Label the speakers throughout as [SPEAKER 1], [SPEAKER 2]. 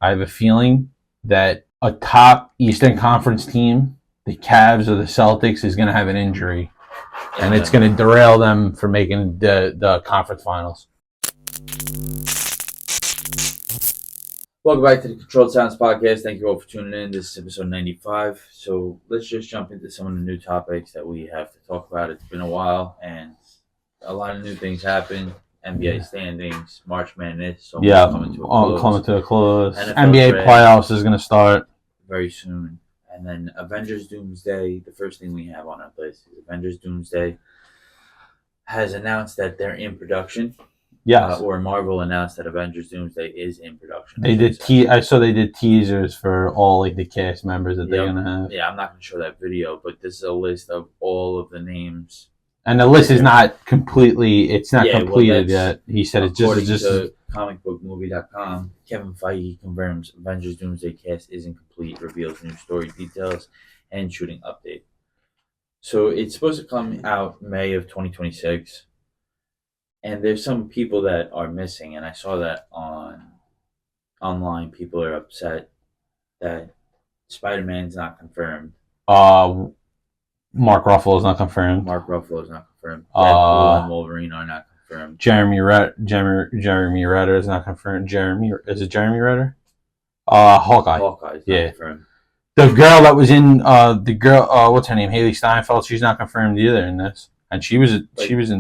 [SPEAKER 1] I have a feeling that a top Eastern Conference team, the Cavs or the Celtics, is going to have an injury, and it's going to derail them from making the conference finals.
[SPEAKER 2] Welcome back to the Controlled Sounds Podcast. Thank you all for tuning in. This is episode 95. So let's just jump into some of the new topics that we have to talk about. It's been a while, and a lot of new things happened. NBA standings, March Madness, coming
[SPEAKER 1] to a close.
[SPEAKER 2] NFL
[SPEAKER 1] NBA playoffs is going to start
[SPEAKER 2] very soon. And then Avengers Doomsday, the first thing we have on our list is Avengers Doomsday has announced that they're in production.
[SPEAKER 1] Yes.
[SPEAKER 2] Or Marvel announced that Avengers Doomsday is in production.
[SPEAKER 1] I saw they did teasers for all like the cast members that they're going to have.
[SPEAKER 2] Yeah, I'm not going to show that video, but this is a list of all of the names.
[SPEAKER 1] And the list is not completely, it's not completed yet. He said it's just
[SPEAKER 2] to comicbookmovie.com, Kevin Feige confirms Avengers Doomsday cast isn't complete, reveals new story details, and shooting update. So it's supposed to come out May of 2026. And there's some people that are missing, and I saw that online. People are upset that Spider-Man's not confirmed.
[SPEAKER 1] Mark Ruffalo is not confirmed.
[SPEAKER 2] Deadpool and Wolverine are not confirmed.
[SPEAKER 1] Jeremy Renner is not confirmed. Is it Jeremy Renner? Hawkeye.
[SPEAKER 2] Hawkeye's not confirmed.
[SPEAKER 1] The girl that was in what's her name? Haley Steinfeld. She's not confirmed either in this, and she was in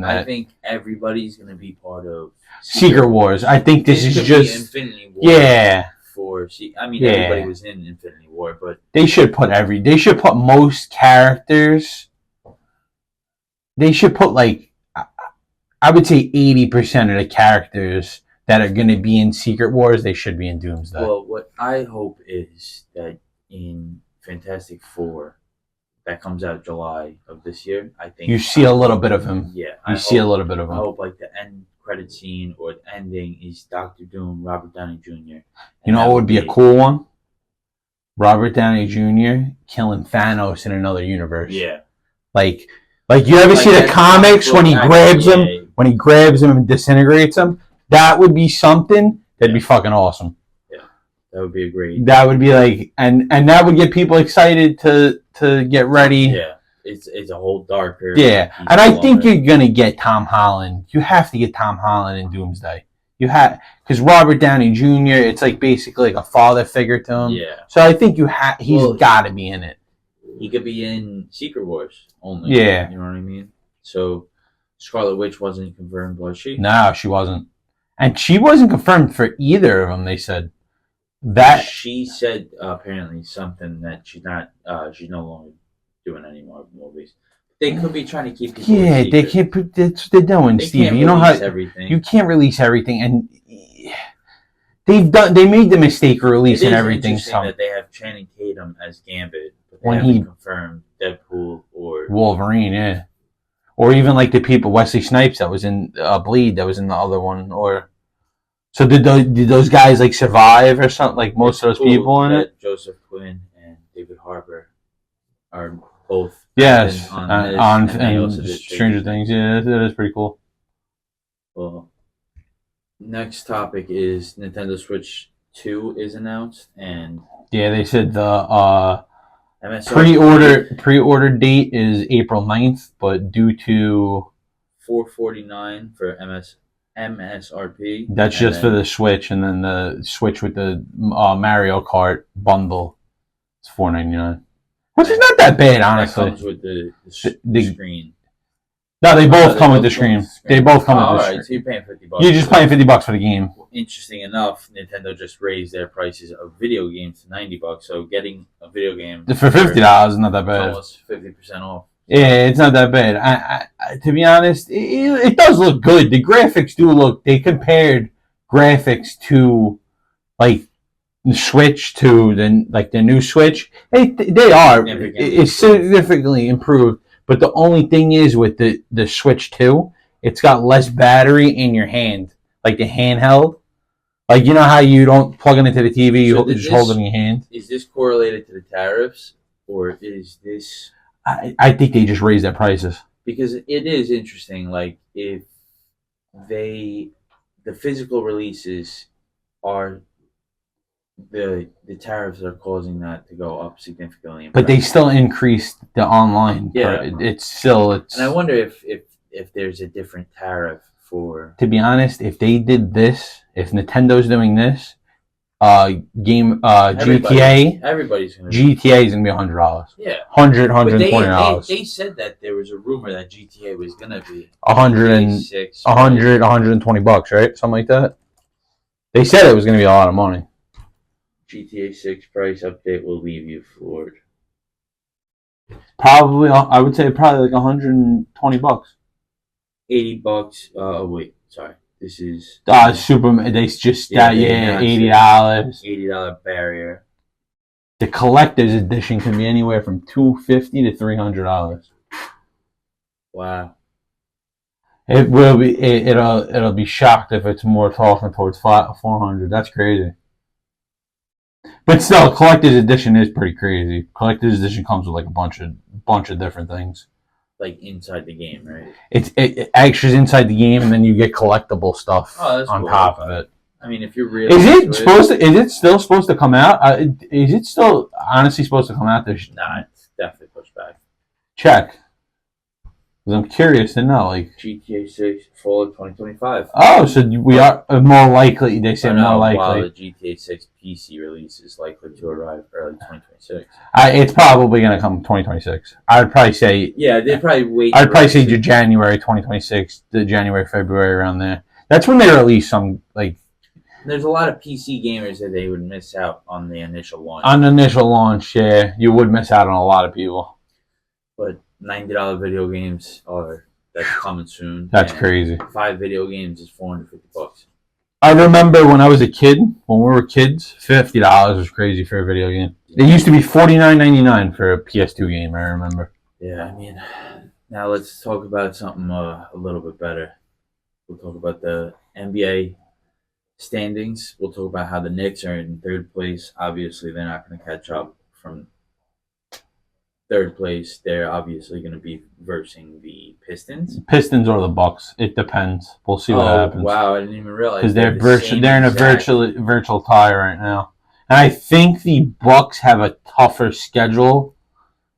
[SPEAKER 1] that.
[SPEAKER 2] I think everybody's gonna be part of
[SPEAKER 1] Secret Wars. I think this is just
[SPEAKER 2] Infinity War.
[SPEAKER 1] Yeah.
[SPEAKER 2] Everybody was in Infinity War, but
[SPEAKER 1] they should put most characters. They should put like I would say 80% of the characters that are going to be in Secret Wars, they should be in Doomsday.
[SPEAKER 2] Well, what I hope is that in Fantastic Four, that comes out July of this year, I think
[SPEAKER 1] you see a little bit of him.
[SPEAKER 2] Yeah,
[SPEAKER 1] you see a little bit of him.
[SPEAKER 2] I hope like the end credit scene or the ending is Dr. Doom, Robert Downey Jr.
[SPEAKER 1] You know what would be a cool one? Robert Downey Jr. killing Thanos in another universe.
[SPEAKER 2] Yeah.
[SPEAKER 1] Like you ever see the comics when he grabs him and disintegrates him? That would be something that'd be fucking awesome.
[SPEAKER 2] Yeah. That would be a great.
[SPEAKER 1] That would be like and that would get people excited to get ready.
[SPEAKER 2] Yeah. It's a whole darker.
[SPEAKER 1] Yeah, and I think you're gonna get Tom Holland. You have to get Tom Holland in Doomsday. You have because Robert Downey Jr. It's like basically like a father figure to him.
[SPEAKER 2] Yeah.
[SPEAKER 1] So I think he's got to be in it.
[SPEAKER 2] He could be in Secret Wars only.
[SPEAKER 1] Yeah.
[SPEAKER 2] You know what I mean? So Scarlet Witch wasn't confirmed, was she?
[SPEAKER 1] No, she wasn't, and she wasn't confirmed for either of them. They said that
[SPEAKER 2] she said apparently something that she's not. She's no longer doing any more movies. They could be trying to keep people.
[SPEAKER 1] Yeah, they can't. That's what they're doing, Steve. You know how everything. You can't release everything, and they made the mistake of releasing everything.
[SPEAKER 2] That they have Channing Tatum as Gambit, but they haven't confirmed Deadpool or
[SPEAKER 1] Wolverine, yeah, or even like the people Wesley Snipes that was in Bleed, that was in the other one, or so did those guys like survive or something? Like most of those people in it,
[SPEAKER 2] Joseph Quinn and David Harbour are both.
[SPEAKER 1] Yes, on Stranger Things. Yeah, that is pretty cool.
[SPEAKER 2] Well, next topic is Nintendo Switch 2 is announced, and
[SPEAKER 1] yeah, they said the pre-order date is April 9th, but due to
[SPEAKER 2] $449 for MSRP.
[SPEAKER 1] That's just for the Switch, and then the Switch with the Mario Kart bundle is $499. Which is not that bad, honestly.
[SPEAKER 2] That comes with the screen.
[SPEAKER 1] No, they both come with the screen. They both come with the screen.
[SPEAKER 2] Alright, so you're paying $50.
[SPEAKER 1] You're just paying $50 for the game.
[SPEAKER 2] Well, interesting enough, Nintendo just raised their prices of video games to $90. So getting a video game
[SPEAKER 1] for $50 is not that bad.
[SPEAKER 2] Almost 50% off.
[SPEAKER 1] Yeah, it's not that bad. I to be honest, it does look good. The graphics do look. They compared graphics to like the Switch to the new Switch. They are it's significantly improved. But the only thing is with the Switch 2, it's got less battery in your hand, like the handheld. Like you know how you don't plug it into the TV, you just hold it in your hand.
[SPEAKER 2] Is this correlated to the tariffs, or is this?
[SPEAKER 1] I think they just raised their prices
[SPEAKER 2] because it is interesting. Like if the physical releases are the tariffs are causing that to go up significantly. In
[SPEAKER 1] But they
[SPEAKER 2] price.
[SPEAKER 1] still increased the online.
[SPEAKER 2] Yeah.
[SPEAKER 1] It's
[SPEAKER 2] And I wonder if there's a different tariff for.
[SPEAKER 1] To be honest, if they did this, if Nintendo's doing this, GTA
[SPEAKER 2] Everybody's gonna.
[SPEAKER 1] GTA is gonna be $100.
[SPEAKER 2] Yeah.
[SPEAKER 1] $120.
[SPEAKER 2] They said that there was a rumor that GTA was gonna be
[SPEAKER 1] $120, right? Something like that. They said it was gonna be a lot of money.
[SPEAKER 2] GTA 6 price update will leave you floored.
[SPEAKER 1] Probably, I would say probably like $120.
[SPEAKER 2] $80. Oh wait, sorry. This is
[SPEAKER 1] Superman. They just $80.
[SPEAKER 2] $80 barrier.
[SPEAKER 1] The collector's edition can be anywhere from $250 to $300.
[SPEAKER 2] Wow.
[SPEAKER 1] It will be. It'll be shocked if it's more talking towards 400. That's crazy. But still, collector's edition is pretty crazy. Collector's edition comes with like a bunch of different things.
[SPEAKER 2] Like inside the game, right?
[SPEAKER 1] It's extras inside the game, and then you get collectible stuff on
[SPEAKER 2] cool.
[SPEAKER 1] top of it.
[SPEAKER 2] I mean, if you're really
[SPEAKER 1] is it still supposed to come out? Is it still honestly supposed to come out this?
[SPEAKER 2] Nah, it's definitely pushed back.
[SPEAKER 1] Check. Because I'm curious to know, like
[SPEAKER 2] GTA 6 fall of 2025.
[SPEAKER 1] Oh, so we are more likely. They say more likely.
[SPEAKER 2] While the GTA 6 PC release is likely to arrive early 2026.
[SPEAKER 1] It's probably going to come 2026. I would probably say.
[SPEAKER 2] Yeah, they'd probably wait.
[SPEAKER 1] I'd probably say January 2026, the January, February, around there. That's when they release some like.
[SPEAKER 2] There's a lot of PC gamers that they would miss out on the initial launch.
[SPEAKER 1] On the initial launch, yeah, you would miss out on a lot of people.
[SPEAKER 2] But $90 video games that's coming soon.
[SPEAKER 1] That's crazy.
[SPEAKER 2] 5 video games is $450.
[SPEAKER 1] I remember when I was a kid, when we were kids, $50 was crazy for a video game. It used to be $49.99 for a PS2 game. I remember.
[SPEAKER 2] Yeah, I mean, now let's talk about something a little bit better. We'll talk about the NBA standings. We'll talk about how the Knicks are in third place. Obviously, they're not going to catch up from third place. They're obviously going to be versing the Pistons.
[SPEAKER 1] Pistons or the Bucks. It depends. We'll see what happens.
[SPEAKER 2] Wow, I didn't even realize
[SPEAKER 1] because they're in a virtual tie right now. And I think the Bucks have a tougher schedule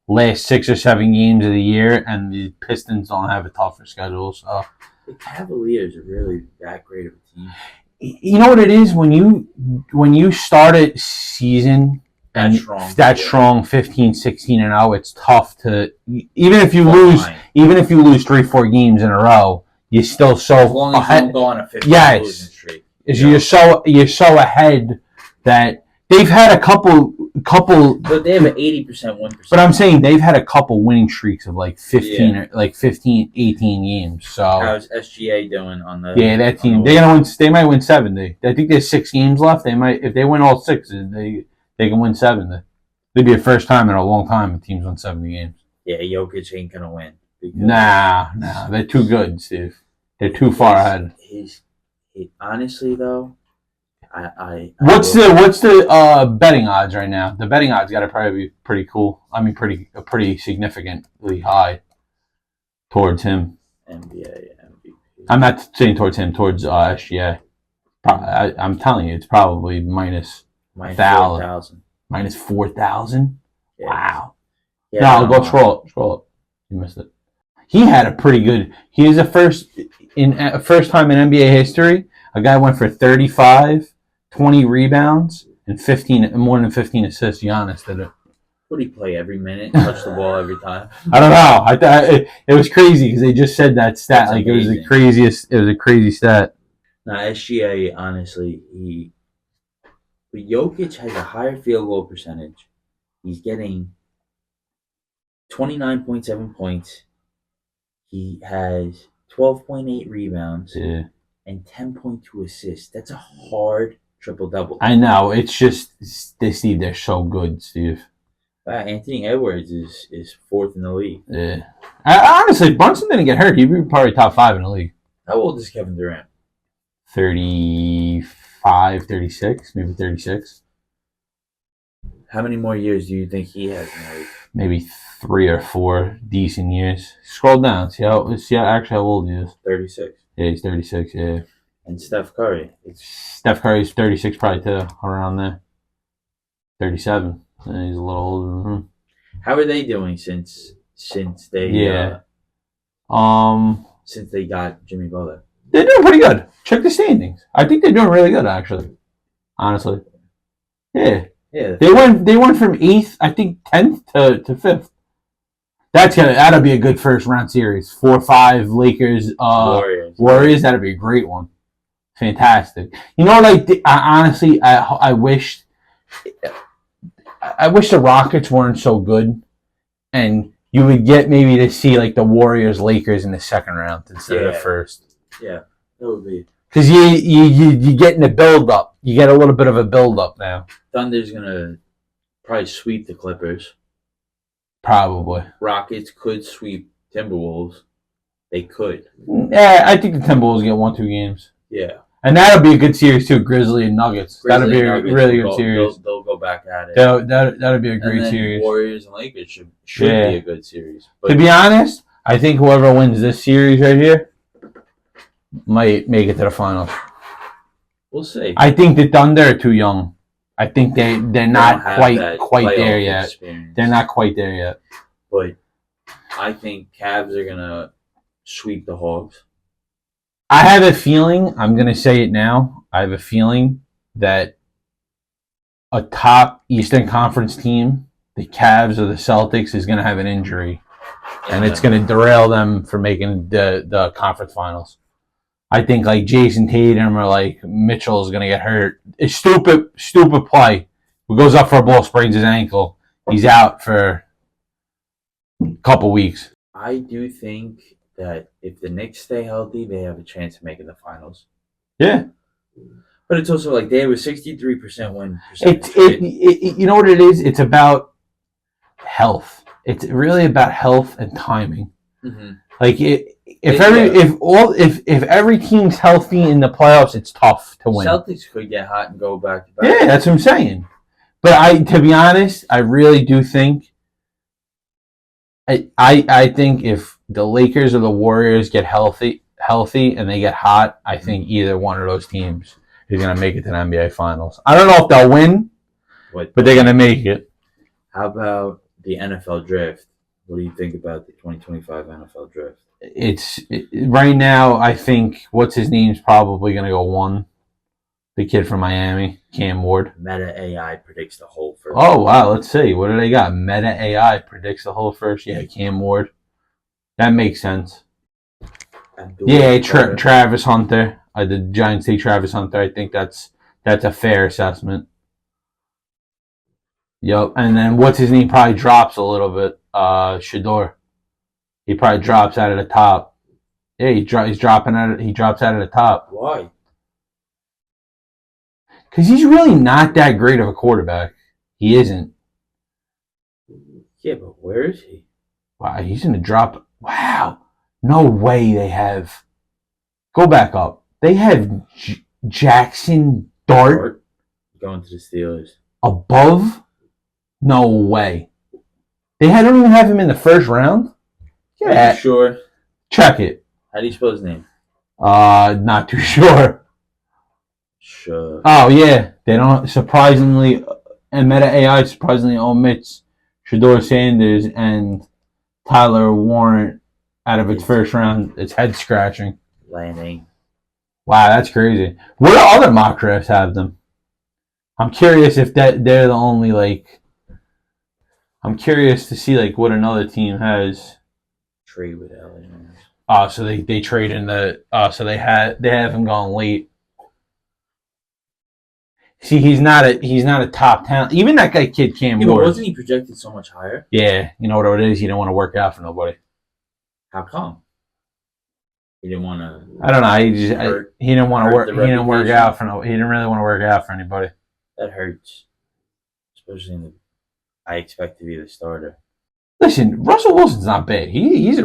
[SPEAKER 1] last 6 or 7 games of the year, and the Pistons don't have a tougher schedule. So
[SPEAKER 2] the Cavaliers are really that great of a team.
[SPEAKER 1] You know what it is when you start a season and that strong 15, 16 and 0, it's tough to even if you lose 3-4 games in a row, you're still so
[SPEAKER 2] as long as you don't go on a 15 losing streak.
[SPEAKER 1] You're so ahead that they've had a couple.
[SPEAKER 2] But they have an 80% win percentage.
[SPEAKER 1] But I'm saying they've had a couple winning streaks of like 15 or like 15, 18 games. So
[SPEAKER 2] how's SGA doing on the?
[SPEAKER 1] Yeah, that team. They're gonna win. They might win 7. I think there's 6 games left. They might, if they win all 6, they can win 7. It'd be the first time in a long time a team's won 70 games.
[SPEAKER 2] Yeah, Jokic ain't gonna win.
[SPEAKER 1] Nah, they're too good, Steve. They're too far ahead.
[SPEAKER 2] Honestly though.
[SPEAKER 1] What's the betting odds right now? The betting odds got to probably be pretty cool. I mean, pretty significantly high towards him.
[SPEAKER 2] NBA MVP.
[SPEAKER 1] I'm not saying towards him, towards SGA. I'm telling you, it's probably minus 4,000. Minus 4,000. Yeah. Wow. Yeah, no, go scroll up. You missed it. He had a pretty good. He is first time in NBA history. A guy went for 35. 20 rebounds and more than 15 assists. Giannis did it.
[SPEAKER 2] Would he play every minute? Touch the ball every time?
[SPEAKER 1] I don't know. It was crazy because they just said that stat.
[SPEAKER 2] That's
[SPEAKER 1] like
[SPEAKER 2] amazing.
[SPEAKER 1] It was the craziest. It was a crazy stat.
[SPEAKER 2] Now SGA, honestly, but Jokic has a higher field goal percentage. He's getting 29.7 points. He has 12.8 rebounds and 10.2 assists. That's a hard triple-double.
[SPEAKER 1] I know. It's just, Steve, they're so good, Steve.
[SPEAKER 2] Anthony Edwards is 4th in the league.
[SPEAKER 1] Yeah. Honestly, Brunson didn't get hurt. He'd be probably top 5 in the league.
[SPEAKER 2] How old is Kevin Durant?
[SPEAKER 1] 35, 36, maybe 36.
[SPEAKER 2] How many more years do you think he has in the league?
[SPEAKER 1] Maybe 3 or 4 decent years. Scroll down. See how old he is.
[SPEAKER 2] 36.
[SPEAKER 1] Yeah, he's 36, yeah.
[SPEAKER 2] And Steph Curry.
[SPEAKER 1] Steph Curry's 36 probably too, around there. 37. And he's a little older than him.
[SPEAKER 2] How are they doing since they
[SPEAKER 1] Yeah.
[SPEAKER 2] since they got Jimmy Butler?
[SPEAKER 1] They're doing pretty good. Check the standings. I think they're doing really good, actually. Honestly. Yeah.
[SPEAKER 2] Yeah.
[SPEAKER 1] They went from 8th, I think 10th to 5th. That'll be a good first round series. 4-5 Lakers Warriors. That'll be a great one. Fantastic. You know, like honestly, I wish the Rockets weren't so good, and you would get maybe to see like the Warriors Lakers in the second round instead of the first.
[SPEAKER 2] Yeah, that would be
[SPEAKER 1] because you get in the build up. You get a little bit of a build up now.
[SPEAKER 2] Thunder's gonna probably sweep the Clippers.
[SPEAKER 1] Probably.
[SPEAKER 2] Rockets could sweep Timberwolves. They could.
[SPEAKER 1] Yeah, I think the Timberwolves get 1-2 games.
[SPEAKER 2] Yeah.
[SPEAKER 1] And that'll be a good series too, Grizzly and Nuggets. That'll be a really good series.
[SPEAKER 2] They'll go back at it.
[SPEAKER 1] That'll be a great series.
[SPEAKER 2] Warriors and Lakers should be a good series.
[SPEAKER 1] But to be honest, I think whoever wins this series right here might make it to the finals.
[SPEAKER 2] We'll see.
[SPEAKER 1] I think the Thunder are too young. I think they're not quite there yet. Experience. They're not quite there yet.
[SPEAKER 2] But I think Cavs are gonna sweep the Hawks.
[SPEAKER 1] I have a feeling, I'm going to say it now, I have a feeling that a top Eastern Conference team, the Cavs or the Celtics, is going to have an injury. And it's going to derail them from making the conference finals. I think like Jason Tatum or like Mitchell is going to get hurt. It's stupid play. He goes up for a ball, sprains his ankle. He's out for a couple weeks.
[SPEAKER 2] I do think that if the Knicks stay healthy, they have a chance of making the finals.
[SPEAKER 1] Yeah.
[SPEAKER 2] But it's also like they have a 63% win
[SPEAKER 1] percentage. You know what it is? It's about health. It's really about health and timing. Mm-hmm. Like if every team's healthy in the playoffs, it's tough to win.
[SPEAKER 2] Celtics could get hot and go back to back.
[SPEAKER 1] Yeah, that's what I'm saying. But to be honest, I really do think. I think if the Lakers or the Warriors get healthy and they get hot, I think either one of those teams is going to make it to the NBA Finals. I don't know if they'll win, but they're going to make it.
[SPEAKER 2] How about the NFL Draft? What do you think about the 2025 NFL Draft?
[SPEAKER 1] Right now, I think what's his name's probably going to go 1. The kid from Miami, Cam Ward.
[SPEAKER 2] Meta AI predicts the whole first.
[SPEAKER 1] Oh, wow. Let's see. What do they got? Meta AI predicts the whole first. Yeah, Cam Ward. That makes sense. Yeah, Travis Hunter. The Giants take Travis Hunter. I think that's a fair assessment. Yep. And then what's his name probably drops a little bit. Shador. He probably drops out of the top. Yeah, he drops out of the top.
[SPEAKER 2] Why?
[SPEAKER 1] Because he's really not that great of a quarterback. He isn't.
[SPEAKER 2] Yeah, but where is he?
[SPEAKER 1] Wow, he's going to drop. Wow. No way they have. Go back up. They have Jackson Dart
[SPEAKER 2] going to the Steelers.
[SPEAKER 1] Above? No way. They don't even have him in the first round?
[SPEAKER 2] Yeah. Are you sure?
[SPEAKER 1] Check it.
[SPEAKER 2] How do you spell his name?
[SPEAKER 1] Not too sure.
[SPEAKER 2] Sure.
[SPEAKER 1] Oh, yeah. They don't, surprisingly, and Meta AI surprisingly omits Shador Sanders and Tyler Warren out of its first round. It's head scratching.
[SPEAKER 2] Landing.
[SPEAKER 1] Wow, that's crazy. What do other mock drafts have them? I'm curious if they're the only, like, I'm curious to see, like, what another team has.
[SPEAKER 2] Trade with Allen.
[SPEAKER 1] So they trade in the, so they have him gone late. See, he's not a top talent. Even that guy, kid Cam Ward.
[SPEAKER 2] Wasn't he projected so much higher?
[SPEAKER 1] Yeah, you know what it is. He didn't want to work out for nobody.
[SPEAKER 2] How come? He didn't want to.
[SPEAKER 1] I don't know. He didn't want to work. He didn't work out for no. He didn't really want to work out for anybody.
[SPEAKER 2] That hurts, especially in the. I expect to be the starter.
[SPEAKER 1] Listen, Russell Wilson's not bad. He's a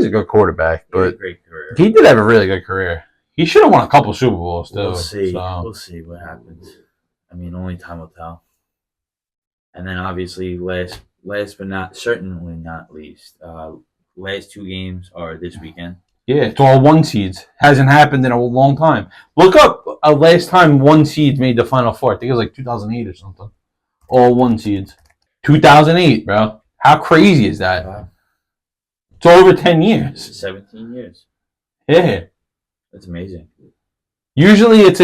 [SPEAKER 1] good quarterback, but
[SPEAKER 2] he had a great career.
[SPEAKER 1] He did have a really good career. He should have won a couple Super Bowls too.
[SPEAKER 2] We'll see. We'll see what happens. I mean, only time will tell. And then obviously, last but certainly not least, last 2 games are this weekend.
[SPEAKER 1] Yeah, it's all 1 seeds. Hasn't happened in a long time. Look up last time 1 seed made the Final Four. I think it was like 2008 or something. all 1 seeds. 2008, bro. How crazy is that?
[SPEAKER 2] Wow.
[SPEAKER 1] It's over 10 years.
[SPEAKER 2] 17 years.
[SPEAKER 1] Yeah.
[SPEAKER 2] That's amazing.
[SPEAKER 1] Usually it's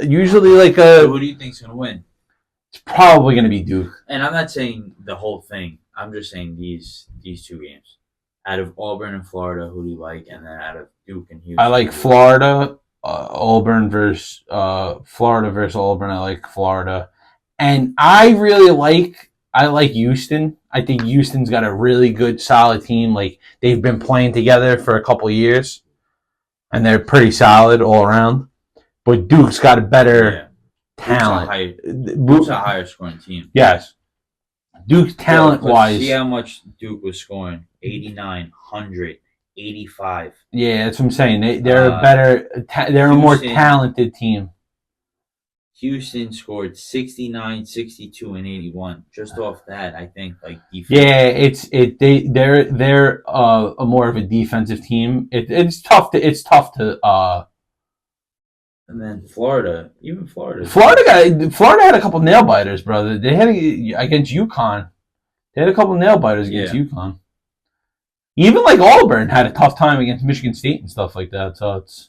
[SPEAKER 1] usually like
[SPEAKER 2] So who do you think's gonna win?
[SPEAKER 1] it's probably gonna be Duke.
[SPEAKER 2] And I'm not saying the whole thing. I'm just saying these 2 games. Out of Auburn and Florida, who do you like? And then out of Duke and Houston,
[SPEAKER 1] I like Florida, Auburn versus Florida versus Auburn. I like Florida, and I like Houston. I think Houston's got a really good, solid team. Like they've been playing together for a couple of years, and they're pretty solid all around. But Duke's got a better talent.
[SPEAKER 2] Duke's a higher scoring team.
[SPEAKER 1] Yes, Duke's talent wise.
[SPEAKER 2] See how much Duke was scoring: 89, 100, 85.
[SPEAKER 1] Yeah, that's what I'm saying. They're a better. They're a more talented team.
[SPEAKER 2] Houston scored 69, 62, and 81. Just off that, I think like defense.
[SPEAKER 1] Yeah, they're a more of a defensive team. It's tough to.
[SPEAKER 2] And then Florida
[SPEAKER 1] had a couple nail biters, brother. They had against UConn. They had a couple nail biters against UConn. Even like Auburn had a tough time against Michigan State and stuff like that. So it's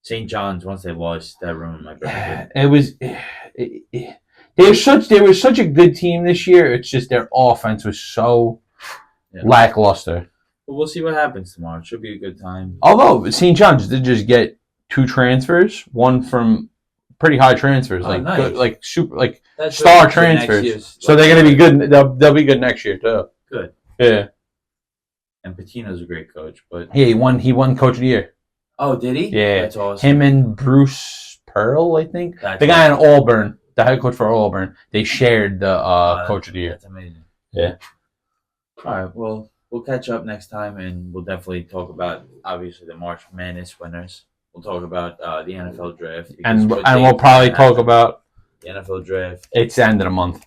[SPEAKER 2] St. John's. Once they lost, that ruined my bracket.
[SPEAKER 1] It was. They were such a good team this year. It's just their offense was so lackluster.
[SPEAKER 2] But we'll see what happens tomorrow. It should be a good time.
[SPEAKER 1] Although St. John's did just get 2 transfers, one from pretty high transfers,
[SPEAKER 2] nice.
[SPEAKER 1] good, like super, like
[SPEAKER 2] That's
[SPEAKER 1] star transfers. So they're gonna be good. They'll be good next year too.
[SPEAKER 2] Good.
[SPEAKER 1] Yeah.
[SPEAKER 2] And Patino's a great coach, but
[SPEAKER 1] yeah, he won Coach of the Year.
[SPEAKER 2] Oh, did he?
[SPEAKER 1] Yeah,
[SPEAKER 2] that's awesome.
[SPEAKER 1] Him and Bruce Pearl, I think, the guy in Auburn, the head coach for Auburn. They shared the Coach of the Year.
[SPEAKER 2] That's amazing.
[SPEAKER 1] Yeah.
[SPEAKER 2] All right. Well, we'll catch up next time, and we'll definitely talk about obviously the March Madness winners. We'll talk about the NFL draft,
[SPEAKER 1] and we'll probably talk about
[SPEAKER 2] the NFL draft.
[SPEAKER 1] It's the end of the month.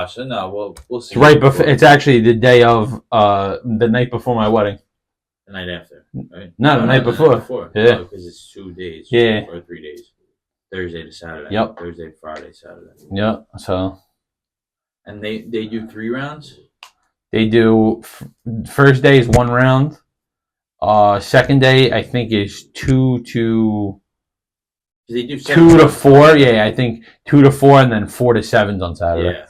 [SPEAKER 2] So no, we'll see.
[SPEAKER 1] It's right before. It's actually the day of the night before my wedding.
[SPEAKER 2] The night after, right?
[SPEAKER 1] No, the night before. Yeah,
[SPEAKER 2] because it's 2 days.
[SPEAKER 1] Yeah,
[SPEAKER 2] or 3 days. Thursday to Saturday.
[SPEAKER 1] Yep.
[SPEAKER 2] Thursday, Friday, Saturday.
[SPEAKER 1] Yep. So.
[SPEAKER 2] And they do 3 rounds.
[SPEAKER 1] They do first day is 1 round. Second day I think is 2 to.
[SPEAKER 2] They do
[SPEAKER 1] 2 to 4. Yeah, I think 2 to 4, and then 4 to 7s on Saturday.
[SPEAKER 2] Yeah.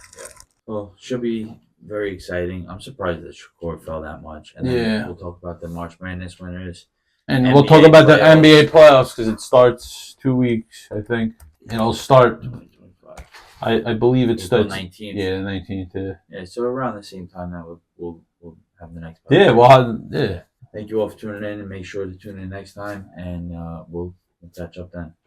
[SPEAKER 2] Well, should be very exciting. I'm surprised that Shakur fell that much. And then we'll talk about the March Madness winners.
[SPEAKER 1] And we'll talk about the NBA playoffs because it starts 2 weeks, I think. It'll start.
[SPEAKER 2] 2025.
[SPEAKER 1] I believe it starts
[SPEAKER 2] 19th.
[SPEAKER 1] Yeah, the 19th. Yeah.
[SPEAKER 2] Yeah. So around the same time that we'll have the next.
[SPEAKER 1] Podcast. Yeah.
[SPEAKER 2] Thank you all for tuning in, and make sure to tune in next time, and we'll catch up then.